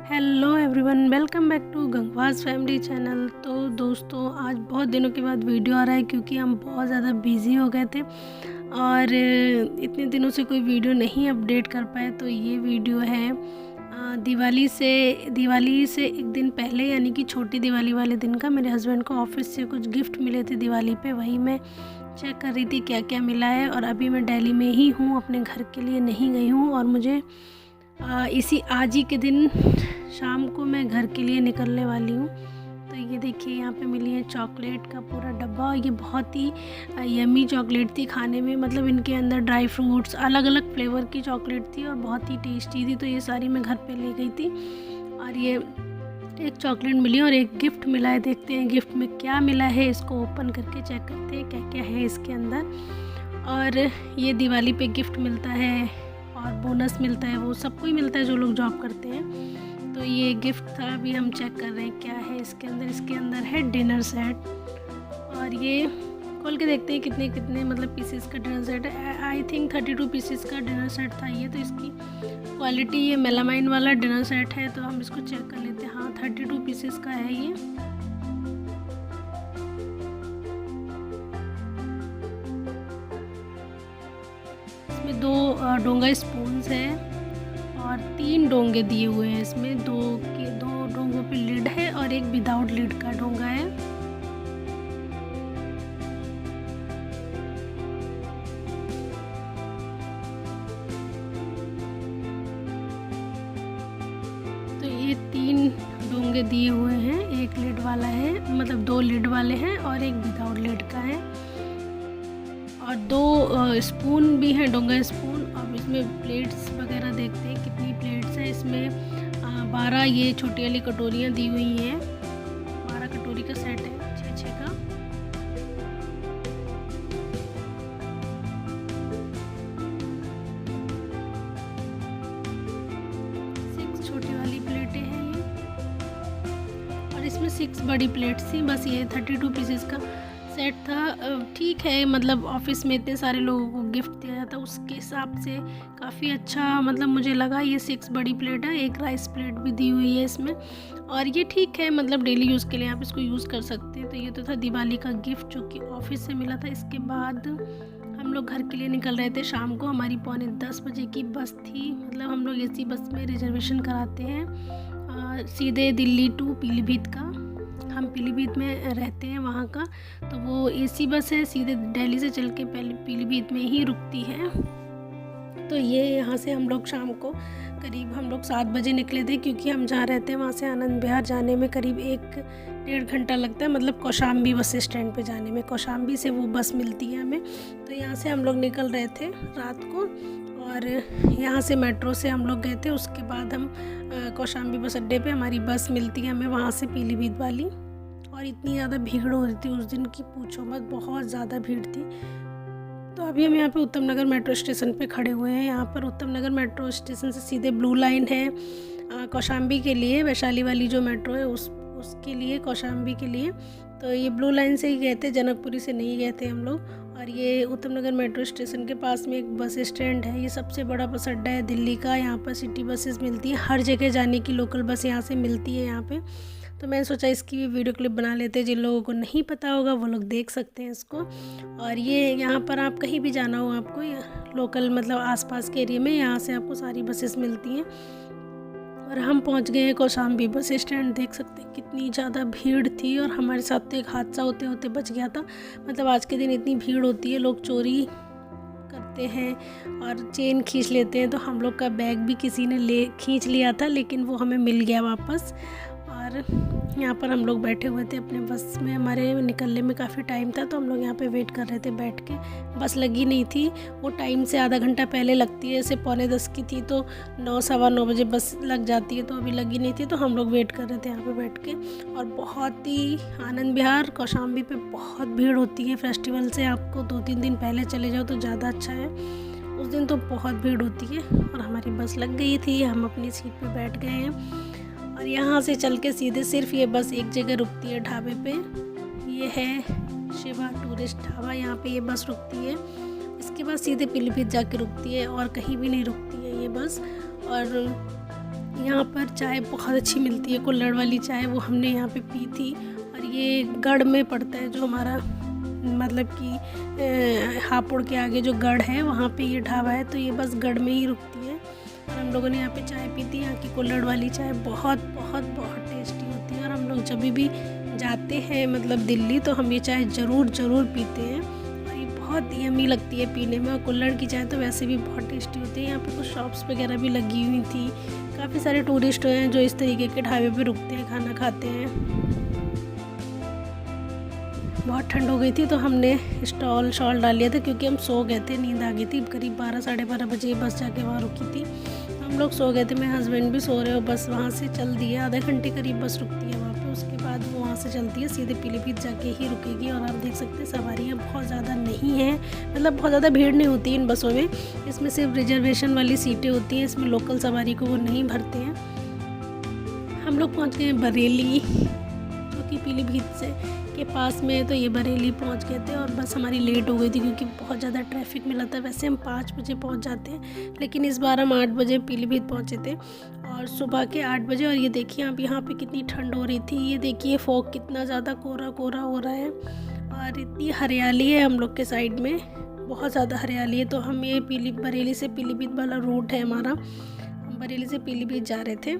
Hello everyone, welcome back to Gangwas family channel. तो दोस्तों, आज बहुत दिनों के बाद वीडियो आ रहा है क्योंकि हम बहुत ज़्यादा बिज़ी हो गए थे और इतने दिनों से कोई वीडियो नहीं अपडेट कर पाए। तो ये वीडियो है दिवाली से एक दिन पहले, यानी कि छोटी दिवाली वाले दिन का। मेरे हस्बैंड को ऑफिस से कुछ गिफ्ट मिले थे दिवाली पे, वही मैं चेक कर रही थी क्या क्या मिला है। और अभी मैं दिल्ली में ही हूँ, अपने घर के लिए नहीं गई हूँ और मुझे इसी आज ही के दिन शाम को मैं घर के लिए निकलने वाली हूँ। तो ये देखिए, यहाँ पे मिली है चॉकलेट का पूरा डब्बा। ये बहुत ही यम्मी चॉकलेट थी खाने में, मतलब इनके अंदर ड्राई फ्रूट्स, अलग अलग फ्लेवर की चॉकलेट थी और बहुत ही टेस्टी थी। तो ये सारी मैं घर पे ले गई थी। और ये एक चॉकलेट मिली और एक गिफ्ट मिला है। देखते हैं गिफ्ट में क्या मिला है, इसको ओपन करके चेक करते हैं क्या क्या है इसके अंदर। और ये दिवाली पे गिफ्ट मिलता है और बोनस मिलता है, वो सबको ही मिलता है जो लोग जॉब करते हैं। तो ये गिफ्ट था, अभी हम चेक कर रहे हैं क्या है इसके अंदर। इसके अंदर है डिनर सेट और ये खोल के देखते हैं कितने कितने मतलब पीसेस का डिनर सेट है। आई थिंक 32 पीसेस का डिनर सेट था ये। तो इसकी क्वालिटी, ये मेलामाइन वाला डिनर सेट है, तो हम इसको चेक कर लेते हैं। हाँ, 32 पीसेस का है ये। इसमें 2 डोंगा स्पून्स है और 3 डोंगे दिए हुए हैं इसमें। 2 डोंगों पे लिड है और एक विदाउट लिड का डोंगा है। तो ये 3 डोंगे दिए हुए हैं, एक लिड वाला है, मतलब 2 लिड वाले हैं और एक विदाउट लिड का है। और 2 स्पून भी हैं, डोंगा स्पून। अब इसमें प्लेट्स वगैरह देखते हैं कितनी प्लेट्स हैं इसमें। 12 ये छोटी वाली कटोरियाँ दी हुई हैं। 12 कटोरी का सेट है, 6 का। सिक्स छोटी वाली प्लेटें हैं ये और इसमें 6 बड़ी प्लेट्स थी। बस ये 32 पीसेस का सेट था। ठीक है, मतलब ऑफिस में इतने सारे लोगों को गिफ्ट दिया जाता है, उसके हिसाब से काफ़ी अच्छा मतलब मुझे लगा। ये 6 बड़ी प्लेट है, एक राइस प्लेट भी दी हुई है इसमें। और ये ठीक है, मतलब डेली यूज़ के लिए आप इसको यूज़ कर सकते हैं। तो ये तो था दिवाली का गिफ्ट जो कि ऑफिस से मिला था। इसके बाद हम लोग घर के लिए निकल रहे थे शाम को। हमारी 9:45 बजे की बस थी, मतलब हम लोग इसी बस में रिजर्वेशन कराते हैं सीधे दिल्ली टू पीलीभीत का। हम पीलीभीत में रहते हैं वहाँ का, तो वो एसी बस है, सीधे दिल्ली से चल के पीलीभीत में ही रुकती है। तो ये यहाँ से हम लोग शाम को करीब 7 बजे निकले थे, क्योंकि हम जहाँ रहते हैं वहाँ से आनंद विहार जाने में करीब 1-1.5 घंटा लगता है, मतलब कौशाम्बी बस स्टैंड पे जाने में। कौशाम्बी से वो बस मिलती है हमें। तो यहाँ से हम लोग निकल रहे थे रात को और यहाँ से मेट्रो से हम लोग गए थे। उसके बाद हम कौशाम्बी बस अड्डे पे हमारी बस मिलती है हमें वहाँ से पीलीभीत वाली। और इतनी ज़्यादा भीड़ हो रही थी उस दिन की, पूछो मत, बहुत ज़्यादा भीड़ थी। तो अभी हम यहाँ पे उत्तम नगर मेट्रो स्टेशन पे खड़े हुए हैं। यहाँ पर उत्तम नगर मेट्रो स्टेशन से सीधे ब्लू लाइन है कौशाम्बी के लिए, वैशाली वाली जो मेट्रो है उसके लिए, कौशाम्बी के लिए। तो ये ब्लू लाइन से ही गए थे, जनकपुरी से नहीं गए थे हम लोग। और ये उत्तम नगर मेट्रो स्टेशन के पास में एक बस स्टैंड है। ये सबसे बड़ा बस अड्डा है दिल्ली का। यहाँ पर सिटी बसेस मिलती हैं, हर जगह जाने की लोकल बस यहाँ से मिलती है यहाँ पे। तो मैंने सोचा इसकी भी वीडियो क्लिप बना लेते हैं। जिन लोगों को नहीं पता होगा वो लोग देख सकते हैं इसको। और ये यहाँ पर आप कहीं भी जाना हो आपको, लोकल मतलब आसपास के एरिया में, यहाँ से आपको सारी बसेस मिलती हैं। और हम पहुँच गए हैं कौशाम्बी बस स्टैंड। देख सकते हैं कितनी ज़्यादा भीड़ थी और हमारे साथ तो एक हादसा होते होते बच गया था। मतलब आज के दिन इतनी भीड़ होती है, लोग चोरी करते हैं और चेन खींच लेते हैं। तो हम लोग का बैग भी किसी ने खींच लिया था, लेकिन वो हमें मिल गया वापस। और यहाँ पर हम लोग बैठे हुए थे अपने बस में। हमारे निकलने में काफ़ी टाइम था, तो हम लोग यहाँ पे वेट कर रहे थे बैठ के। बस लगी नहीं थी, वो टाइम से आधा घंटा पहले लगती है। जैसे 9:45 की थी तो 9, सवा 9 बजे बस लग जाती है, तो अभी लगी नहीं थी। तो हम लोग वेट कर रहे थे यहाँ पे बैठ के। और बहुत ही आनंद विहार कौशाम्बी पे बहुत भीड़ होती है फेस्टिवल से। आपको 2-3 दिन पहले चले जाओ तो ज़्यादा अच्छा है, उस दिन तो बहुत भीड़ होती है। और हमारी बस लग गई थी, हम अपनी सीट पर बैठ गए हैं। और यहाँ से चल के सीधे सिर्फ ये बस एक जगह रुकती है ढाबे पे। ये है शिवा टूरिस्ट ढाबा, यहाँ पे ये बस रुकती है। इसके बाद सीधे पीलीभीत जाके रुकती है और कहीं भी नहीं रुकती है ये बस। और यहाँ पर चाय बहुत अच्छी मिलती है, कुल्हड़ वाली चाय, वो हमने यहाँ पे पी थी। और ये गढ़ में पड़ता है, जो हमारा मतलब कि हापुड़ के आगे जो गढ़ है वहाँ पे ये ढाबा है, तो ये बस गढ़ में ही रुकती है। और हम लोगों ने यहाँ पे चाय पी थी। यहाँ की कुल्हड़ वाली चाय बहुत बहुत बहुत टेस्टी होती है। और हम लोग जब भी जाते हैं मतलब दिल्ली, तो हम ये चाय ज़रूर पीते हैं। और ये बहुत यम्मी लगती है पीने में। और कुल्हड़ की चाय तो वैसे भी बहुत टेस्टी होती है। यहाँ पे कुछ शॉप्स वगैरह भी लगी हुई थी। काफ़ी सारे टूरिस्ट हैं जो इस तरीके के ढाबे पे रुकते हैं, खाना खाते हैं। बहुत ठंड हो गई थी तो हमने शॉल डाल लिया था, क्योंकि हम सो गए थे, नींद आ गई थी। करीब 12 साढ़े 12 बजे बस जाके वहाँ रुकी थी। हम लोग सो गए थे, मेरे हस्बैंड भी सो रहे हो। बस वहाँ से चल दी है, आधे घंटे करीब बस रुकती है वहाँ पे। उसके बाद वो वहाँ से चलती है सीधे पीलीभीत जाके ही रुकेगी। और आप देख सकते हैं सवारियाँ बहुत ज़्यादा नहीं हैं, मतलब बहुत ज़्यादा भीड़ नहीं होती इन बसों में। इसमें सिर्फ रिजर्वेशन वाली सीटें होती हैं, इसमें लोकल सवारी को वो नहीं भरते हैं। हम लोग पहुँच गए बरेली, जो कि पीलीभीत से के पास में है, तो ये बरेली पहुंच गए थे। और बस हमारी लेट हो गई थी क्योंकि बहुत ज़्यादा ट्रैफिक मिला था। वैसे हम 5 बजे पहुंच जाते हैं, लेकिन इस बार हम 8 बजे पीलीभीत पहुंचे थे, और सुबह के 8 बजे। और ये देखिए आप यहाँ पे कितनी ठंड हो रही थी। ये देखिए फॉग कितना ज़्यादा कोहरा कोहरा हो रहा है, और इतनी हरियाली है हम लोग के साइड में, बहुत ज़्यादा हरियाली है। तो हम ये बरेली से पीलीभीत वाला रूट है हमारा, हम बरेली से पीलीभीत जा रहे थे।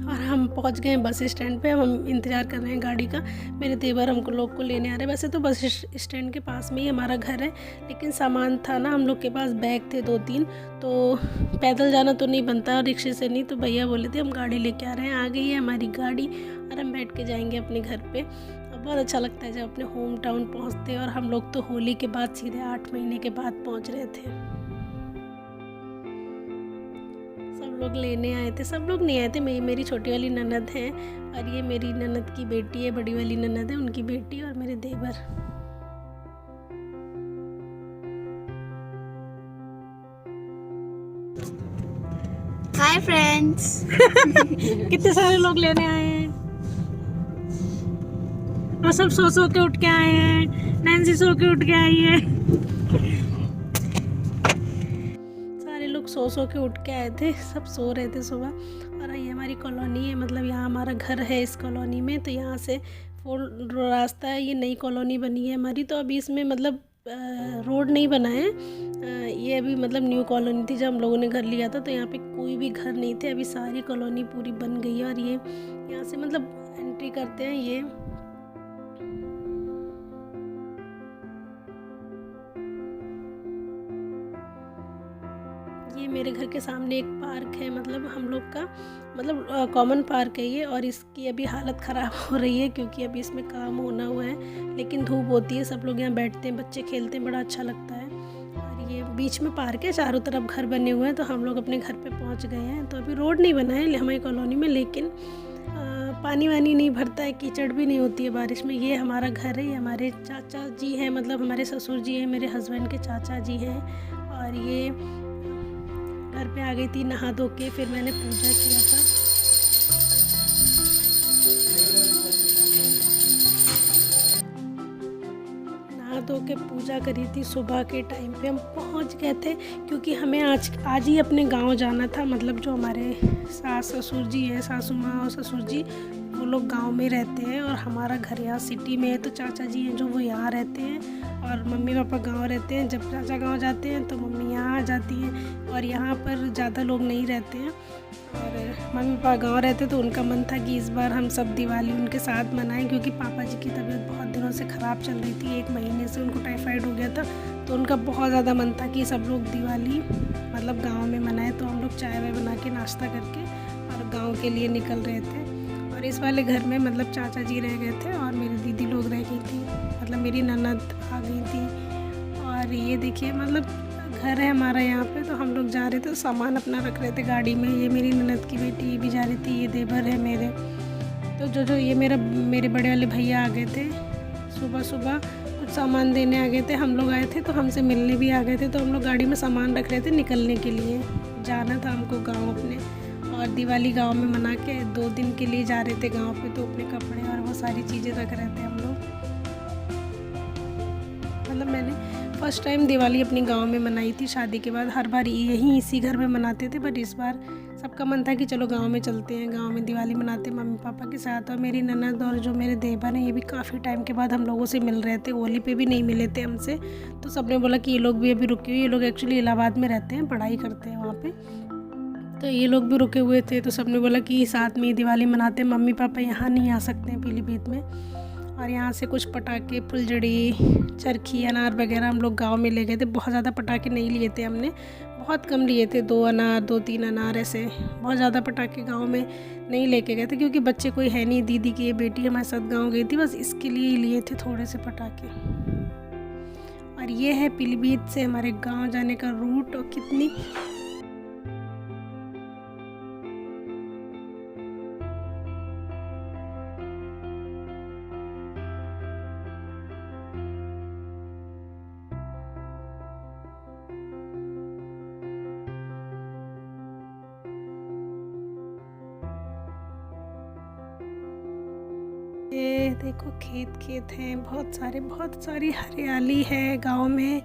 और हम पहुंच गए बस स्टैंड पे। अब हम इंतज़ार कर रहे हैं गाड़ी का। मेरे देवर हमको लोग को लेने आ रहे हैं। वैसे तो बस स्टैंड के पास में ही हमारा घर है, लेकिन सामान था ना, हम लोग के पास बैग थे 2-3, तो पैदल जाना तो नहीं बनता, रिक्शे से नहीं। तो भैया बोले थे हम गाड़ी लेके आ रहे हैं। आ गई है हमारी गाड़ी, और हम बैठ के जाएंगे अपने घर पे। बहुत अच्छा लगता है जब अपने होम टाउन पहुँचते हैं। और हम लोग तो होली के बाद सीधे 8 महीने के बाद पहुँच रहे थे। लोग लेने आए थे, सब लोग नहीं आए थे। मेरी छोटी वाली ननद है, और ये मेरी ननद की बेटी है, बड़ी वाली ननद है, उनकी बेटी, और मेरे देवर। Hi friends. कितने सारे लोग लेने आए हैं, और सब सो के उठ के आए हैं। नैन्सी सो के उठ के आई है। सो के उठ के आए थे, सब सो रहे थे सुबह। और ये हमारी कॉलोनी है, मतलब यहाँ हमारा घर है इस कॉलोनी में। तो यहाँ से 4 रास्ता है, ये नई कॉलोनी बनी है हमारी। तो अभी इसमें मतलब रोड नहीं बना है, ये अभी मतलब न्यू कॉलोनी थी। जब हम लोगों ने घर लिया था तो यहाँ पे कोई भी घर नहीं थे। अभी सारी कॉलोनी पूरी बन गई है। और ये यहाँ से मतलब एंट्री करते हैं, ये मेरे घर के सामने एक पार्क है, मतलब हम लोग का मतलब कॉमन पार्क है ये। और इसकी अभी हालत ख़राब हो रही है क्योंकि अभी इसमें काम होना हुआ है, लेकिन धूप होती है, सब लोग यहाँ बैठते हैं, बच्चे खेलते हैं, बड़ा अच्छा लगता है। और ये बीच में पार्क है, चारों तरफ घर बने हुए हैं। तो हम लोग अपने घर पे पहुँच गए हैं। तो अभी रोड नहीं बना है हमारी कॉलोनी में, लेकिन पानी वानी नहीं भरता है, कीचड़ भी नहीं होती है बारिश में। ये हमारा घर है, ये हमारे चाचा जी हैं, मतलब हमारे ससुर जी हैं, मेरे हस्बैंड के चाचा जी हैं। और ये घर पे आ गई थी नहा धो के, फिर मैंने पूजा किया था। नहा धो के पूजा करी थी। सुबह के टाइम पे हम पहुंच गए थे, क्योंकि हमें आज ही अपने गांव जाना था। मतलब जो हमारे सास ससुर जी हैं, सासू माँ और ससुर जी, वो लोग गांव में रहते हैं, और हमारा घर यहाँ सिटी में है। तो चाचा जी हैं जो वो यहाँ रहते हैं, और मम्मी पापा गांव रहते हैं। जब चाचा गांव जाते हैं तो मम्मी यहाँ आ जाती हैं, और यहाँ पर ज़्यादा लोग नहीं रहते हैं। और मम्मी पापा गांव रहते तो उनका मन था कि इस बार हम सब दिवाली उनके साथ मनाएं, क्योंकि पापा जी की तबीयत बहुत दिनों से ख़राब चल रही थी। 1 महीने से उनको टाइफाइड हो गया था, तो उनका बहुत ज़्यादा मन था कि सब लोग दिवाली मतलब गाँव में मनाएं। तो हम लोग चाय वाय बना के नाश्ता करके और गाँव के लिए निकल रहे थे। और इस वाले घर में मतलब चाचा जी रह गए थे, और मेरी दीदी लोग रह गई थी, मतलब मेरी ननद आ गई थी। और ये देखिए मतलब घर है हमारा यहाँ पे। तो हम लोग जा रहे थे, सामान अपना रख रहे थे गाड़ी में। ये मेरी ननद की बेटी ये भी जा रही थी, ये देवर है मेरे। तो जो ये मेरे बड़े वाले भैया आ गए थे सुबह कुछ सामान देने आ गए थे। हम लोग आए थे तो हमसे मिलने भी आ गए थे। तो हम लोग गाड़ी में सामान रख रहे थे, निकलने के लिए जाना था हमको गाँव अपने। और दिवाली गांव में मना के 2 दिन के लिए जा रहे थे गांव पे। तो अपने कपड़े और वो सारी चीज़ें रख रहे थे हम लोग। मतलब मैंने फर्स्ट टाइम दिवाली अपनी गांव में मनाई थी शादी के बाद। हर बार यहीं इसी घर में मनाते थे, बट इस बार सबका मन था कि चलो गांव में चलते हैं, गांव में दिवाली मनाते हैं मम्मी पापा के साथ। और मेरी ननद और जो मेरे देवर हैं ये भी काफ़ी टाइम के बाद हम लोगों से मिल रहे थे, होली पे भी नहीं मिले थे हमसे। तो सबने बोला कि ये लोग भी अभी रुके हुए, ये लोग एक्चुअली इलाहाबाद में रहते हैं, पढ़ाई करते हैं वहाँ पे, तो ये लोग भी रुके हुए थे। तो सबने बोला कि साथ में ही दिवाली मनाते हैं। मम्मी पापा यहाँ नहीं आ सकते हैं पीलीभीत में, और यहाँ से कुछ पटाखे, फुलझड़ी, चरखी, अनार वगैरह हम लोग गांव में ले गए थे। बहुत ज़्यादा पटाखे नहीं लिए थे हमने, बहुत कम लिए थे, 2 अनार 2-3 अनार ऐसे। बहुत ज़्यादा पटाखे गांव में नहीं लेके गए थे क्योंकि बच्चे कोई है नहीं। दीदी की ये बेटी हमारे साथ गांव गई थी, बस इसके लिए ही लिए थे थोड़े से पटाखे। और ये है पीलीभीत से हमारे गाँव जाने का रूट। और कितनी ये देखो खेत हैं, बहुत सारी हरियाली है गांव में।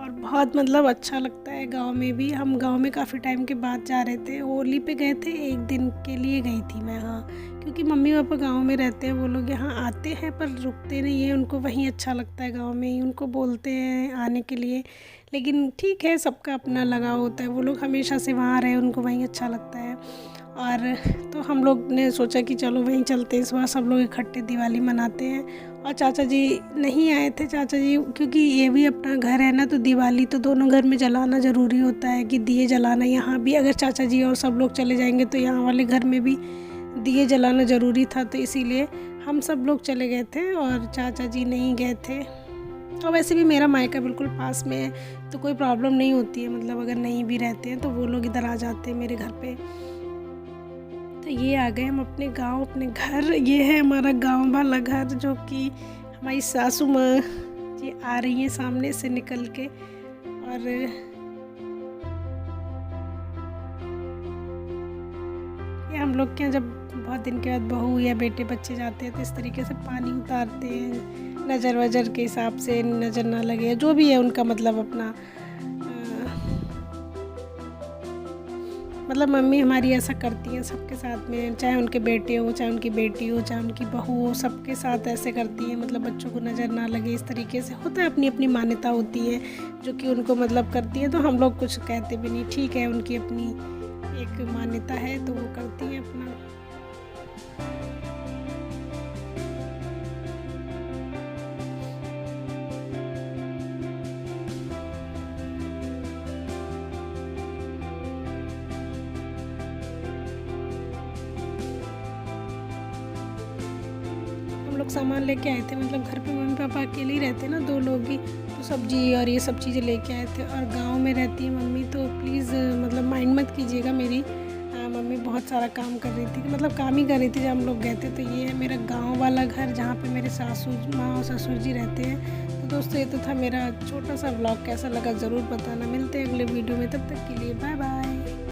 और बहुत मतलब अच्छा लगता है गांव में भी। हम गांव में काफ़ी टाइम के बाद जा रहे थे, होली पे गए थे, 1 दिन के लिए गई थी मैं। हाँ, क्योंकि मम्मी पापा गांव में रहते हैं, वो लोग यहाँ आते हैं पर रुकते नहीं हैं, उनको वहीं अच्छा लगता है, गांव में ही उनको बोलते हैं आने के लिए। लेकिन ठीक है, सबका अपना लगाव होता है, वो लोग हमेशा से वहाँ रहे, उनको वहीं अच्छा लगता है। और तो हम लोग ने सोचा कि चलो वहीं चलते हैं, इस बार सब लोग इकट्ठे दिवाली मनाते हैं। और चाचा जी नहीं आए थे, चाचा जी क्योंकि ये भी अपना घर है ना, तो दिवाली तो दोनों घर में जलाना ज़रूरी होता है कि दिए जलाना। यहाँ भी अगर चाचा जी और सब लोग चले जाएंगे तो यहाँ वाले घर में भी दिए जलाना ज़रूरी था, तो इसीलिए हम सब लोग चले गए थे और चाचा जी नहीं गए थे। और वैसे भी मेरा मायका बिल्कुल पास में है, तो कोई प्रॉब्लम नहीं होती है, मतलब अगर नहीं भी रहते हैं तो वो लोग इधर आ जाते हैं मेरे घर पे। तो ये आ गए हम अपने गांव, अपने घर। ये है हमारा गांव वाला घर, जो कि हमारी सासू माँ जी आ रही हैं सामने से निकल के। और ये हम लोग के यहाँ जब बहुत दिन के बाद बहू या बेटे बच्चे जाते हैं तो इस तरीके से पानी उतारते हैं, नज़र वजर के हिसाब से, नज़र ना लगे, जो भी है उनका मतलब अपना मतलब मम्मी हमारी ऐसा करती हैं सबके साथ में, चाहे उनके बेटे हो, चाहे उनकी बेटी हो, चाहे उनकी बहू हो, सबके साथ ऐसे करती हैं, मतलब बच्चों को नज़र ना लगे इस तरीके से। होता है, अपनी अपनी मान्यता होती है जो कि उनको मतलब करती है, तो हम लोग कुछ कहते भी नहीं, ठीक है, उनकी अपनी एक मान्यता है तो वो करती हैं अपना। लोग सामान लेके आए थे, मतलब घर पे मम्मी पापा अकेले ही रहते हैं ना, 2 लोग ही, तो सब्जी और ये सब चीज़ें लेके आए थे। और गांव में रहती है मम्मी, तो प्लीज़ मतलब माइंड मत कीजिएगा मेरी। मम्मी बहुत सारा काम कर रही थी, मतलब काम ही कर रही थी जब हम लोग गए थे। तो ये है मेरा गांव वाला घर, जहाँ पे मेरे सासू माँ और ससुर जी रहते हैं। तो दोस्तों, ये तो था मेरा छोटा सा व्लॉग। कैसा लगा ज़रूर बताना। मिलते हैं अगले वीडियो में, तब तक के लिए बाय बाय।